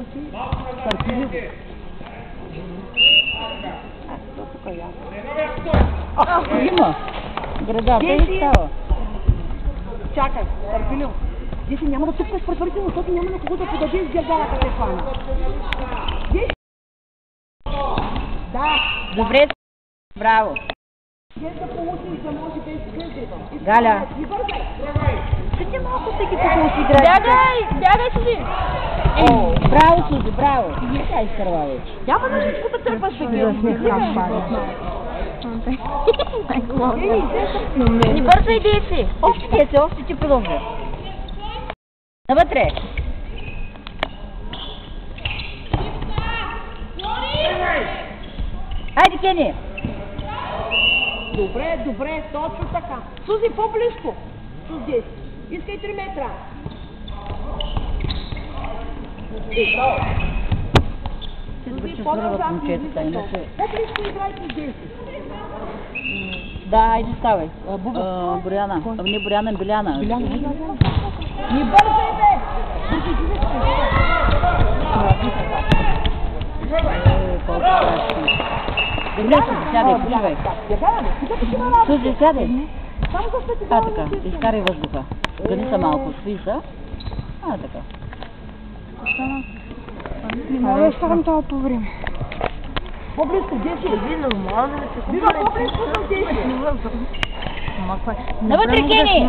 да си търпелив. То тук е ясно. Има. Градата и става. Чакай, търпелив. Деси няма да цъпкаш предварително, защото няма на кого да подадеш гердалата те хвана. Да. Добре, браво. Дес да получиш да може да изкъжи. Галя. И бързай. Седи малко всеки какво си играе. Бягай, Сузи. Браво, Сузи, браво. Тя изкърва вече. Няма да всичко да тръпаш да ги Не бързай, Деси. Още Деси, още ти продължа. Навътре. Айде, Кени. Добре, добре, точно така. Сузи, по-близко. Сузи, искай 3 метра. Сузи, по-назад, иначе... По-близко играйте с Деси. Да, айде ставай. Боряна. Не Боряна, Биляна. Не бързай, бе! Добре, Сузи, сядай, почивай. Сузи, сядай. Така, изкарай въздуха. Гъни са малко, стои са. Така. Не мога да изкарам това по време. По-близко, Деси. Нормално да се Бива по-близко с Деси. Навътре, Кени!